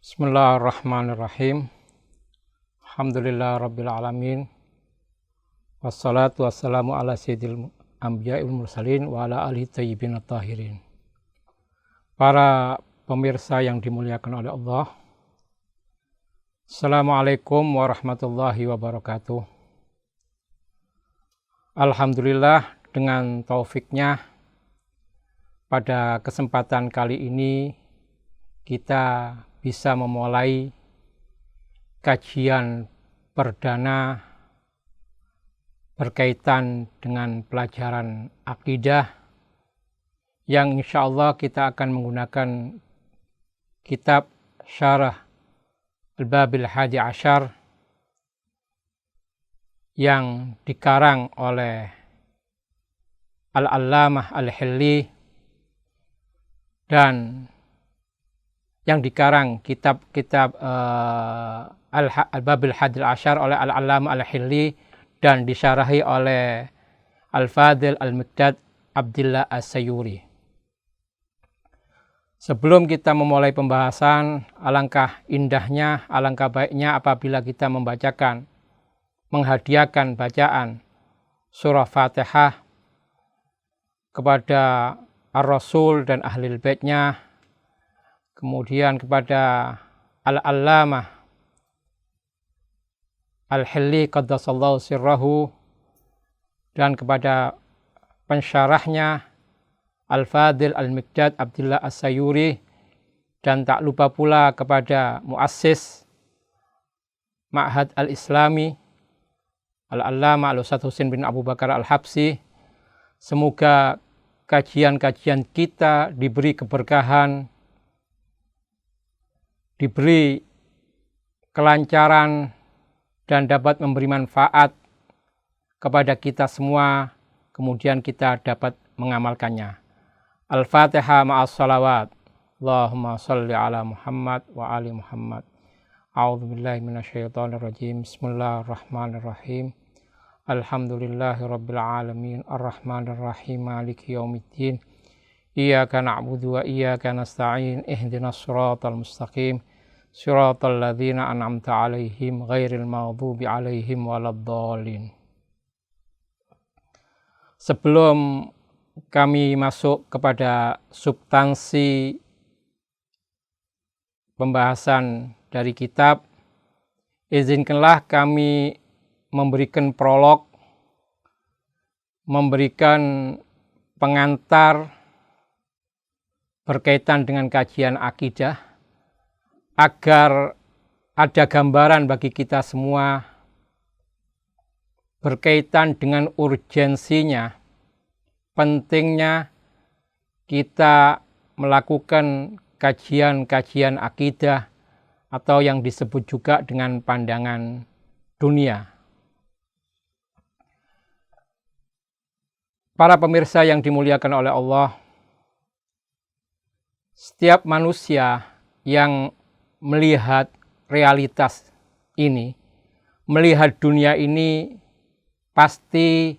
Bismillahirrahmanirrahim. Alhamdulillah rabbil alamin. Wassalatu wassalamu ala sayyidil anbiya'i wal mursalin wa ala alihi thayyibin tahirin. Para pemirsa yang dimuliakan oleh Allah, Assalamualaikum warahmatullahi wabarakatuh. Alhamdulillah, dengan taufiknya pada kesempatan kali ini kita bisa memulai kajian perdana berkaitan dengan pelajaran akidah yang insya Allah kita akan menggunakan kitab Syarah Al-Babil Hadi Asyar yang dikarang oleh Al-Allamah Al-Hilli dan yang dikarang kitab-kitab Al-Babil Hadi Asyar oleh Al-Allamah Al-Hilli dan disyarahi oleh Al-Fadil Al-Miqdad Abdillah As-Sayuri. Sebelum kita memulai pembahasan, alangkah indahnya, alangkah baiknya apabila kita menghadiahkan bacaan surah Fatihah kepada Ar-Rasul dan Ahlul Baitnya, kemudian kepada Al-Allamah Al-Hilli qaddasallahu sirrahu dan kepada pensyarahnya Al-Fadil Al-Miqdad Abdillah As-Sayuri, dan tak lupa pula kepada muassis Ma'had Al-Islami Al-Allamah Al-Ustadz Husain bin Abu Bakar Al-Habsyi. Semoga kajian-kajian kita diberi keberkahan, diberi kelancaran, dan dapat memberi manfaat kepada kita semua, kemudian kita dapat mengamalkannya. Al-Fatihah ma'as salawat. Allahumma salli ala Muhammad wa ali Muhammad. A'udzubillahi minasyaitonirrajim. Bismillahirrahmanirrahim. Alhamdulillahi rabbil alamin. Ar-Rahmanirrahim. Maliki yaumiddin. Iyyaka na'budu wa iyyaka nasta'in. Ihdinas siratal mustaqim. Siratal ladzina an'amta 'alaihim ghairil maghdubi 'alaihim waladdallin. Sebelum kami masuk kepada substansi pembahasan dari kitab, izinkanlah kami memberikan prolog, memberikan pengantar berkaitan dengan kajian akidah, agar ada gambaran bagi kita semua berkaitan dengan urgensinya, pentingnya kita melakukan kajian-kajian akidah atau yang disebut juga dengan pandangan dunia. Para pemirsa yang dimuliakan oleh Allah, setiap manusia yang melihat realitas ini, melihat dunia ini, pasti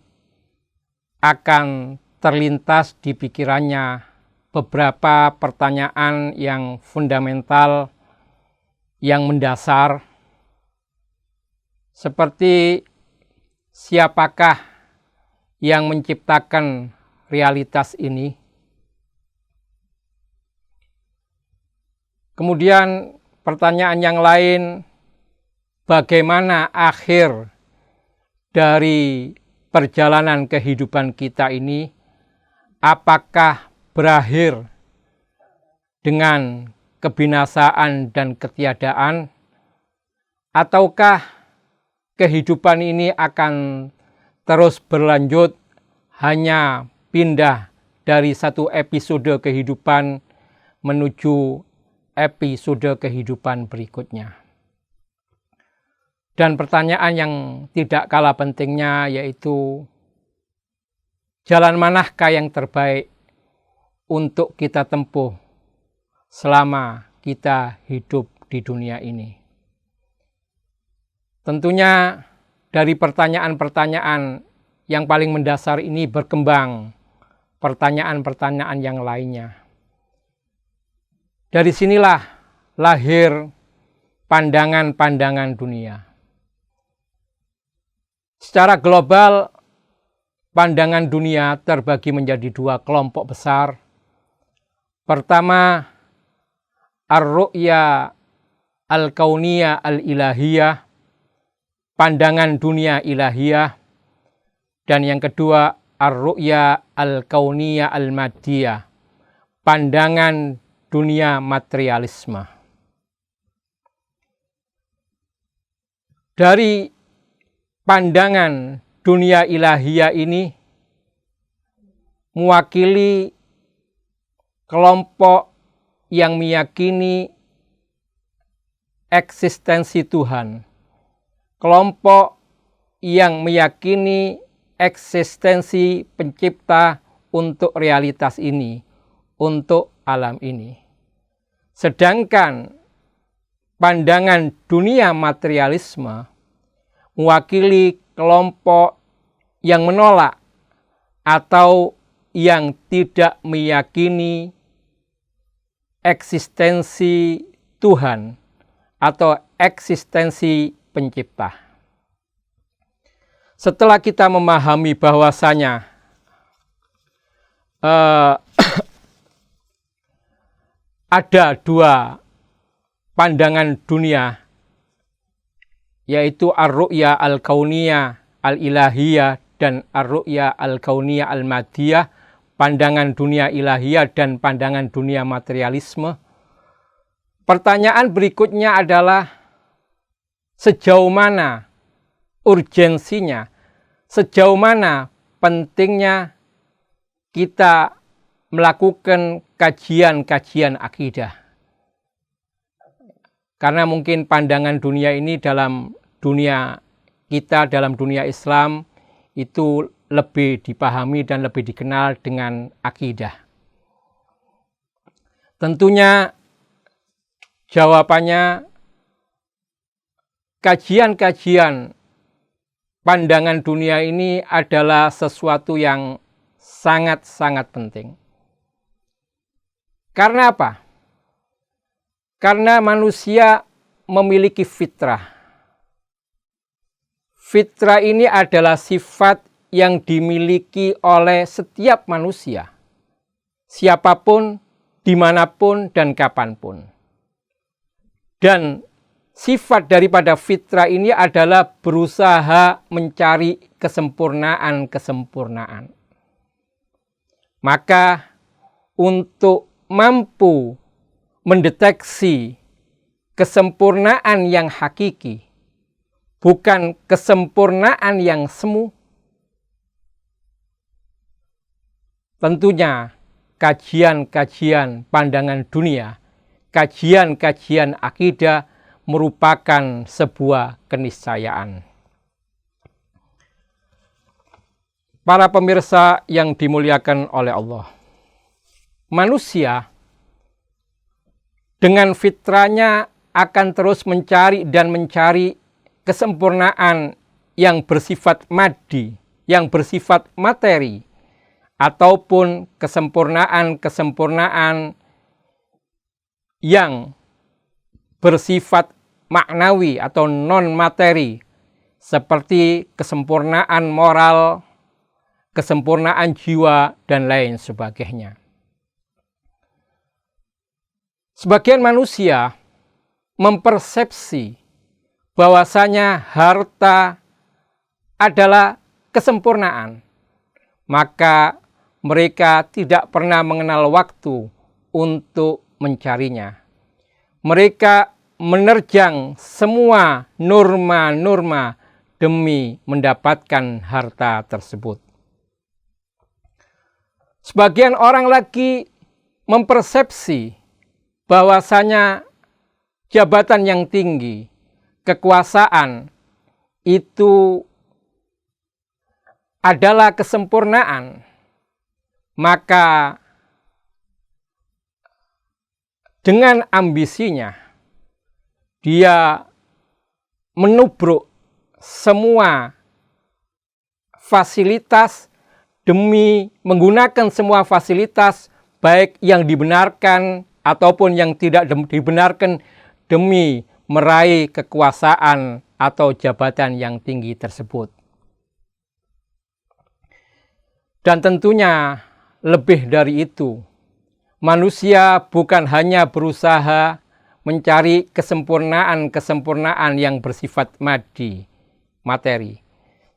akan terlintas di pikirannya beberapa pertanyaan yang fundamental, yang mendasar, seperti siapakah yang menciptakan realitas ini? Kemudian pertanyaan yang lain, bagaimana akhir dari perjalanan kehidupan kita ini? Apakah berakhir dengan kebinasaan dan ketiadaan? Ataukah kehidupan ini akan terus berlanjut, hanya pindah dari satu episode kehidupan menuju episode kehidupan berikutnya? Dan pertanyaan yang tidak kalah pentingnya yaitu, jalan manakah yang terbaik untuk kita tempuh selama kita hidup di dunia ini? Tentunya dari pertanyaan-pertanyaan yang paling mendasar ini berkembang pertanyaan-pertanyaan yang lainnya. Dari sinilah lahir pandangan-pandangan dunia. Secara global, pandangan dunia terbagi menjadi dua kelompok besar. Pertama, ar-ru'ya al-kauniyah al-ilahiyah, pandangan dunia ilahiyah. Dan yang kedua, ar-ru'ya al-kauniyah al-maddiyah, pandangan dunia materialisme. Dari pandangan dunia ilahiyah ini mewakili kelompok yang meyakini eksistensi Tuhan, kelompok yang meyakini eksistensi pencipta untuk realitas ini, untuk alam ini. Sedangkan pandangan dunia materialisme mewakili kelompok yang menolak atau yang tidak meyakini eksistensi Tuhan atau eksistensi pencipta. Setelah kita memahami bahwasanya ada dua pandangan dunia, yaitu ar-ru'ya al-kauniyah al-ilahiyah dan ar-ru'ya al-kauniyah al-maddiyah, pandangan dunia ilahiyah dan pandangan dunia materialisme. Pertanyaan berikutnya adalah sejauh mana urgensinya, sejauh mana pentingnya kita melakukan kajian-kajian akidah. Karena mungkin pandangan dunia ini dalam dunia kita, dalam dunia Islam, itu lebih dipahami dan lebih dikenal dengan akidah. Tentunya jawabannya kajian-kajian pandangan dunia ini adalah sesuatu yang sangat-sangat penting. Karena apa? Karena manusia memiliki fitrah. Fitrah ini adalah sifat yang dimiliki oleh setiap manusia, siapapun, dimanapun, dan kapanpun. Dan sifat daripada fitrah ini adalah berusaha mencari kesempurnaan-kesempurnaan. Maka untuk mampu mendeteksi kesempurnaan yang hakiki, bukan kesempurnaan yang semu, tentunya kajian-kajian pandangan dunia, kajian-kajian akidah merupakan sebuah keniscayaan. Para pemirsa yang dimuliakan oleh Allah, manusia dengan fitrahnya akan terus mencari dan mencari kesempurnaan yang bersifat maddi, yang bersifat materi, ataupun kesempurnaan-kesempurnaan yang bersifat maknawi atau non-materi, seperti kesempurnaan moral, kesempurnaan jiwa, dan lain sebagainya. Sebagian manusia mempersepsi bahwasanya harta adalah kesempurnaan, maka mereka tidak pernah mengenal waktu untuk mencarinya. Mereka menerjang semua norma-norma demi mendapatkan harta tersebut. Sebagian orang lagi mempersepsi bahwasanya jabatan yang tinggi, kekuasaan itu adalah kesempurnaan, maka dengan ambisinya dia menubruk semua fasilitas demi menggunakan semua fasilitas baik yang dibenarkan ataupun yang tidak dibenarkan demi meraih kekuasaan atau jabatan yang tinggi tersebut. Dan tentunya lebih dari itu, manusia bukan hanya berusaha mencari kesempurnaan yang bersifat materi,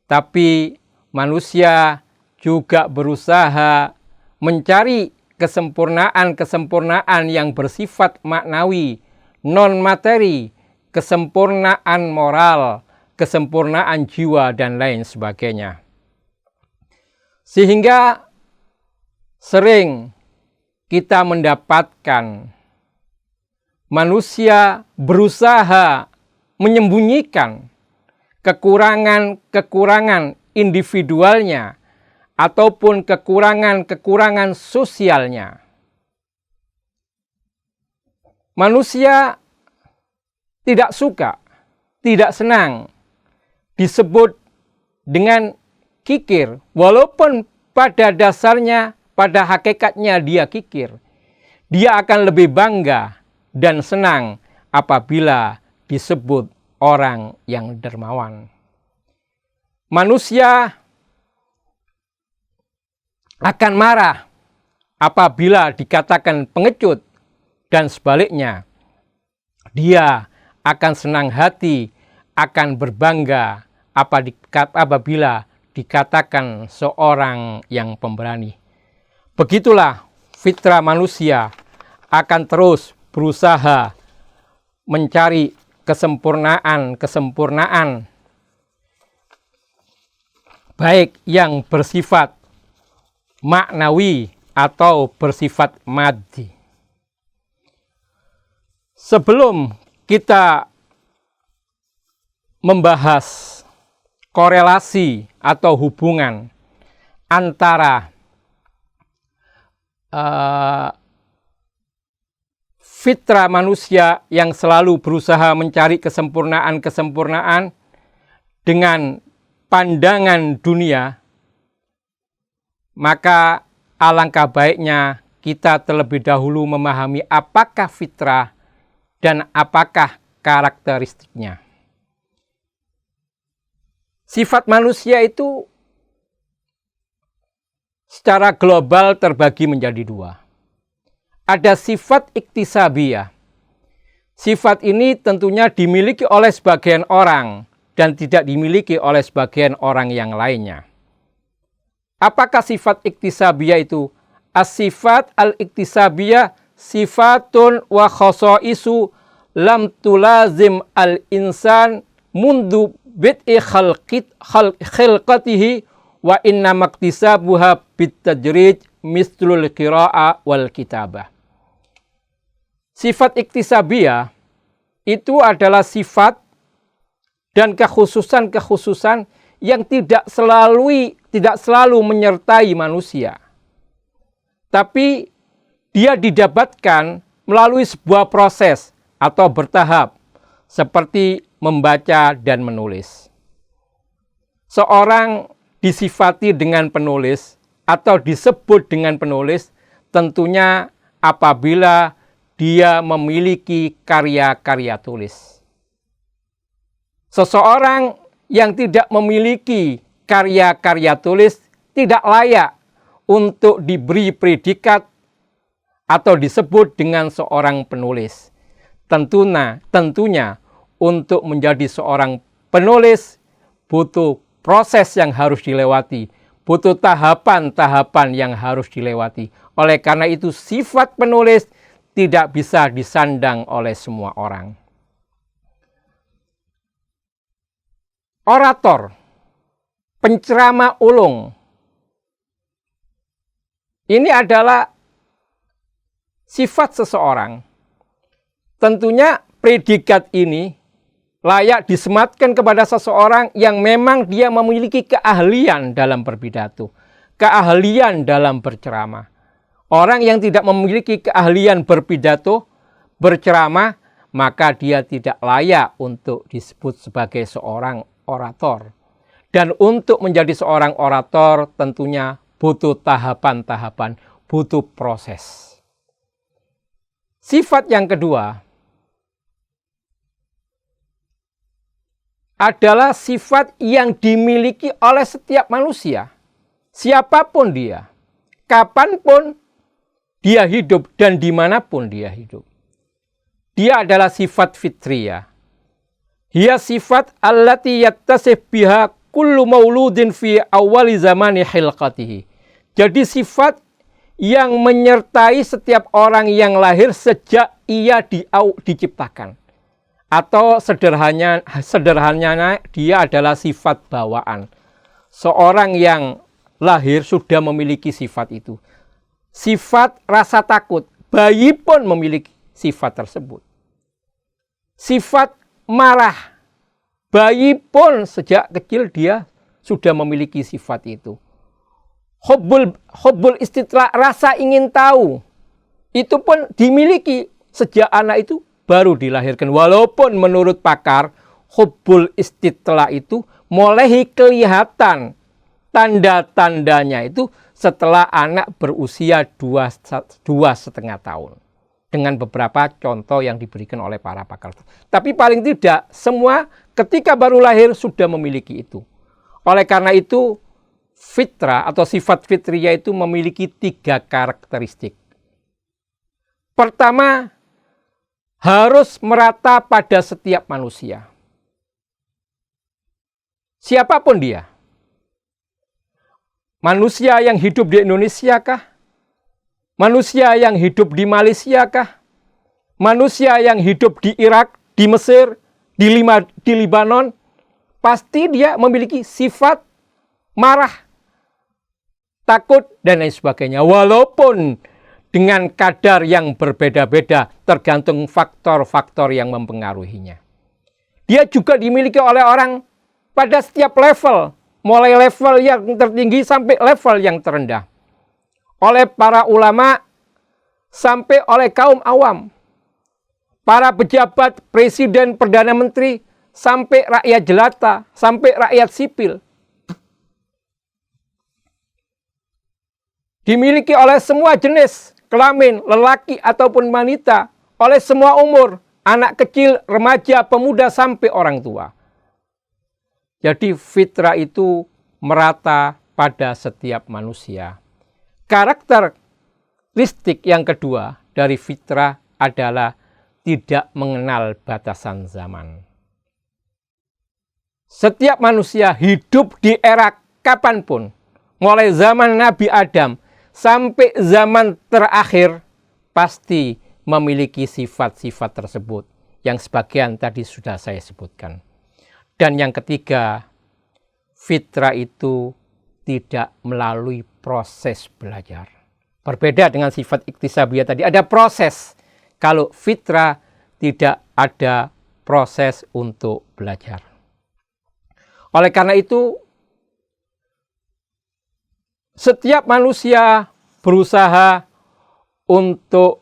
tapi manusia juga berusaha mencari kesempurnaan yang bersifat maknawi, non-materi, kesempurnaan moral, kesempurnaan jiwa, dan lain sebagainya. Sehingga sering kita mendapatkan manusia berusaha menyembunyikan kekurangan individualnya ataupun kekurangan sosialnya. Manusia tidak suka, tidak senang disebut dengan kikir, walaupun pada dasarnya, pada hakikatnya dia kikir. Dia akan lebih bangga dan senang apabila disebut orang yang dermawan. Manusia akan marah apabila dikatakan pengecut, dan sebaliknya, dia akan senang hati, akan berbangga apabila dikatakan seorang yang pemberani. Begitulah fitrah manusia akan terus berusaha mencari kesempurnaan, baik yang bersifat maknawi atau bersifat maddi. Sebelum kita membahas korelasi atau hubungan antara fitrah manusia yang selalu berusaha mencari kesempurnaan dengan pandangan dunia, maka alangkah baiknya kita terlebih dahulu memahami apakah fitrah dan apakah karakteristiknya. Sifat manusia itu secara global terbagi menjadi dua. Ada sifat iktisabiyah. Sifat ini tentunya dimiliki oleh sebagian orang dan tidak dimiliki oleh sebagian orang yang lainnya. Apakah sifat iktisabiyah itu? As-sifat al-iktisabiyah sifatun wa khasaisu lam tulazim al-insan mundu bid'i khilqatihi wa inna maktisabuha bitajrid mislul qira'a wal kitabah. Sifat iktisabiyah itu adalah sifat dan kekhususan yang tidak selalu menyertai manusia. Tapi dia didapatkan melalui sebuah proses atau bertahap, seperti membaca dan menulis. Seorang disifati dengan penulis atau disebut dengan penulis tentunya apabila dia memiliki karya-karya tulis. Seseorang yang tidak memiliki karya-karya tulis tidak layak untuk diberi predikat atau disebut dengan seorang penulis. Tentunya untuk menjadi seorang penulis butuh proses yang harus dilewati, butuh tahapan-tahapan yang harus dilewati. Oleh karena itu sifat penulis tidak bisa disandang oleh semua orang. Orator, penceramah ulung, ini adalah sifat seseorang. Tentunya predikat ini layak disematkan kepada seseorang yang memang dia memiliki keahlian dalam berpidato, keahlian dalam berceramah. Orang yang tidak memiliki keahlian berpidato, berceramah, maka dia tidak layak untuk disebut sebagai seorang orator. Dan untuk menjadi seorang orator tentunya butuh tahapan-tahapan, butuh proses. Sifat yang kedua adalah sifat yang dimiliki oleh setiap manusia. Siapapun dia, kapanpun dia hidup dan dimanapun dia hidup. Dia adalah sifat fitriyah. Hiya sifat allati yattasif biha kullu mauludin fi awali zamani hilqatihi. Jadi sifat yang menyertai setiap orang yang lahir sejak ia diciptakan. Atau sederhananya dia adalah sifat bawaan. Seorang yang lahir sudah memiliki sifat itu. Sifat rasa takut, bayi pun memiliki sifat tersebut. Sifat marah, bayi pun sejak kecil dia sudah memiliki sifat itu. Hubbul istitla, rasa ingin tahu, itu pun dimiliki sejak anak itu baru dilahirkan. Walaupun menurut pakar, hubbul istitla itu mulai kelihatan tanda-tandanya itu setelah anak berusia 2,5 tahun. Dengan beberapa contoh yang diberikan oleh para pakar. Tapi paling tidak, semua ketika baru lahir sudah memiliki itu. Oleh karena itu, fitrah atau sifat fitriyah itu memiliki 3 karakteristik. Pertama, harus merata pada setiap manusia. Siapapun dia. Manusia yang hidup di Indonesia kah? Manusia yang hidup di Malaysia kah? Manusia yang hidup di Irak, di Mesir, di Libanon, pasti dia memiliki sifat marah, takut, dan lain sebagainya. Walaupun dengan kadar yang berbeda-beda, tergantung faktor-faktor yang mempengaruhinya. Dia juga dimiliki oleh orang pada setiap level, mulai level yang tertinggi sampai level yang terendah. Oleh para ulama sampai oleh kaum awam. Para pejabat, presiden, perdana menteri, sampai rakyat jelata, sampai rakyat sipil. Dimiliki oleh semua jenis kelamin, lelaki ataupun wanita, oleh semua umur, anak kecil, remaja, pemuda, sampai orang tua. Jadi fitrah itu merata pada setiap manusia. Karakteristik yang kedua dari fitrah adalah tidak mengenal batasan zaman. Setiap manusia hidup di era kapanpun, mulai zaman Nabi Adam sampai zaman terakhir, pasti memiliki sifat-sifat tersebut, yang sebagian tadi sudah saya sebutkan. Dan yang ketiga, fitrah itu tidak melalui proses belajar. Berbeda dengan sifat iktisabiyah tadi, ada proses. Kalau fitrah tidak ada proses untuk belajar. Oleh karena itu, setiap manusia berusaha untuk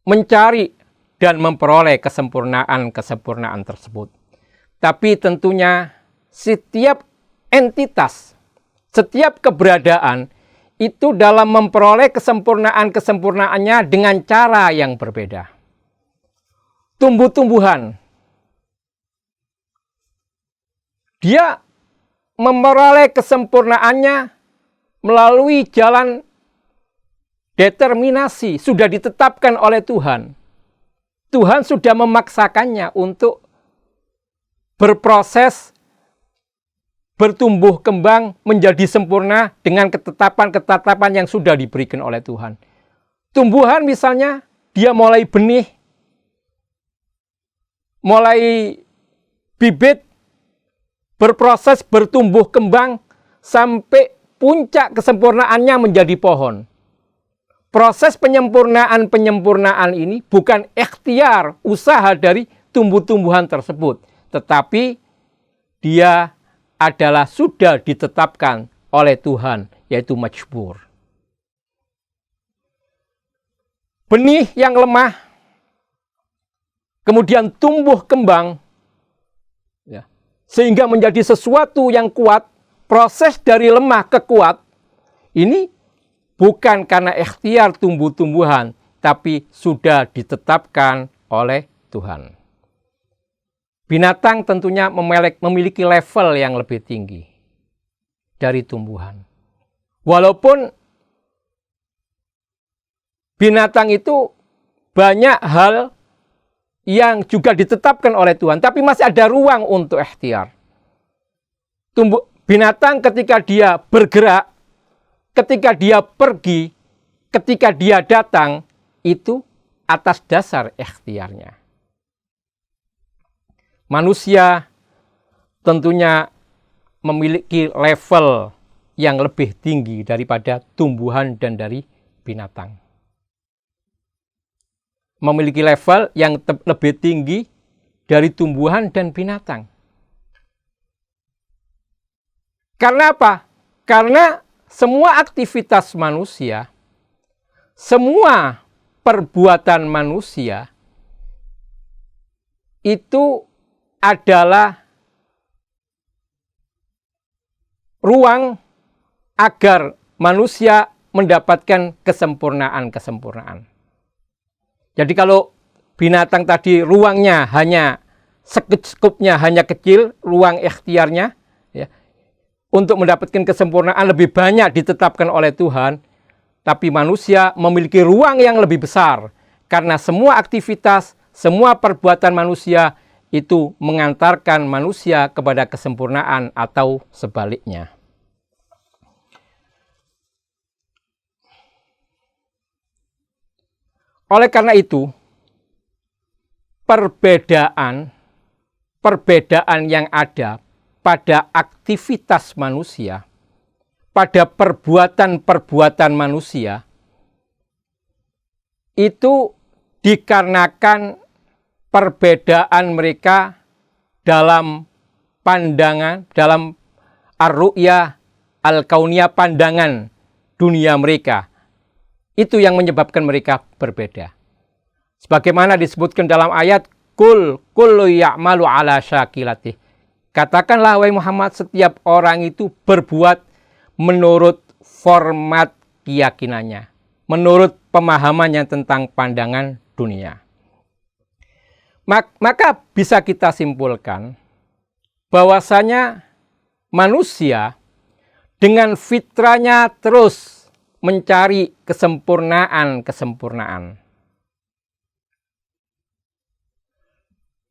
mencari dan memperoleh kesempurnaan tersebut. Tapi tentunya setiap entitas, setiap keberadaan itu dalam memperoleh kesempurnaannya dengan cara yang berbeda. Tumbuh-tumbuhan, dia memperoleh kesempurnaannya melalui jalan determinasi, sudah ditetapkan oleh Tuhan. Tuhan sudah memaksakannya untuk berproses, bertumbuh kembang, menjadi sempurna dengan ketetapan-ketetapan yang sudah diberikan oleh Tuhan. Tumbuhan misalnya, dia mulai benih, mulai bibit, berproses, bertumbuh kembang, sampai puncak kesempurnaannya menjadi pohon. Proses penyempurnaan ini bukan ikhtiar, usaha dari tumbuh-tumbuhan tersebut, tetapi dia adalah sudah ditetapkan oleh Tuhan, yaitu majbur. Benih yang lemah, kemudian tumbuh kembang, sehingga menjadi sesuatu yang kuat. Proses dari lemah ke kuat, ini bukan karena ikhtiar tumbuh-tumbuhan, tapi sudah ditetapkan oleh Tuhan. Binatang tentunya memiliki level yang lebih tinggi dari tumbuhan. Walaupun binatang itu banyak hal yang juga ditetapkan oleh Tuhan, tapi masih ada ruang untuk ikhtiar. Binatang ketika dia bergerak, ketika dia pergi, ketika dia datang, itu atas dasar ikhtiarnya. Manusia tentunya memiliki level yang lebih tinggi daripada tumbuhan dan dari binatang. Memiliki level yang lebih tinggi dari tumbuhan dan binatang. Karena apa? Karena semua aktivitas manusia, semua perbuatan manusia itu adalah ruang agar manusia mendapatkan kesempurnaan-kesempurnaan. Jadi kalau binatang tadi ruangnya hanya sekupnya hanya kecil, ruang ikhtiarnya ya, untuk mendapatkan kesempurnaan lebih banyak ditetapkan oleh Tuhan, tapi manusia memiliki ruang yang lebih besar karena semua aktivitas, semua perbuatan manusia itu mengantarkan manusia kepada kesempurnaan atau sebaliknya. Oleh karena itu, perbedaan yang ada pada aktivitas manusia, pada perbuatan-perbuatan manusia, itu dikarenakan perbedaan mereka dalam pandangan, dalam ar-ru'yah al-kauniyah, pandangan dunia mereka. Itu yang menyebabkan mereka berbeda. Sebagaimana disebutkan dalam ayat, kullu ya'malu ala syakilatih. Katakanlah wahai Muhammad, setiap orang itu berbuat menurut format keyakinannya, menurut pemahamannya tentang pandangan dunia. Maka bisa kita simpulkan bahwasanya manusia dengan fitrahnya terus mencari kesempurnaan.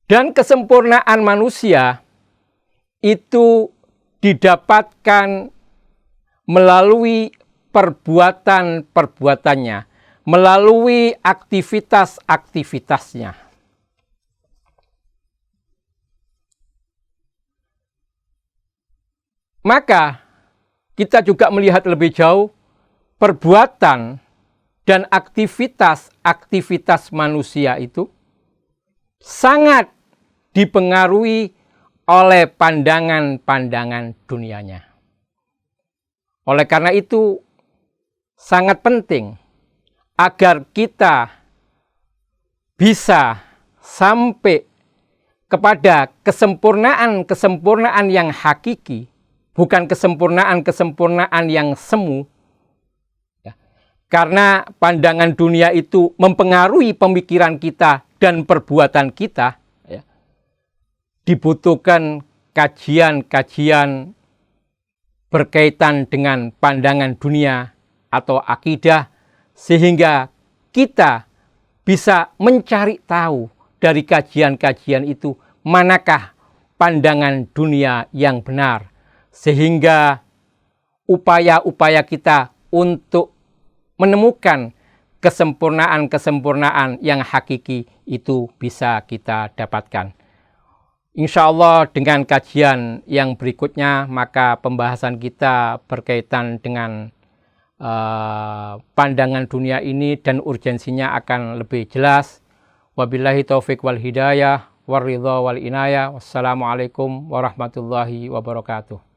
Dan kesempurnaan manusia itu didapatkan melalui perbuatan-perbuatannya, melalui aktivitas-aktivitasnya. Maka kita juga melihat lebih jauh perbuatan dan aktivitas manusia itu sangat dipengaruhi oleh pandangan-pandangan dunianya. Oleh karena itu, sangat penting agar kita bisa sampai kepada kesempurnaan yang hakiki, bukan kesempurnaan yang semu. Karena pandangan dunia itu mempengaruhi pemikiran kita dan perbuatan kita, ya. Dibutuhkan kajian-kajian berkaitan dengan pandangan dunia atau akidah, sehingga kita bisa mencari tahu dari kajian-kajian itu manakah pandangan dunia yang benar, sehingga upaya-upaya kita untuk menemukan kesempurnaan yang hakiki itu bisa kita dapatkan. Insya Allah dengan kajian yang berikutnya, maka pembahasan kita berkaitan dengan pandangan dunia ini dan urgensinya akan lebih jelas. Wabillahi taufiq wal hidayah, waridha wal inayah. Wassalamualaikum warahmatullahi wabarakatuh.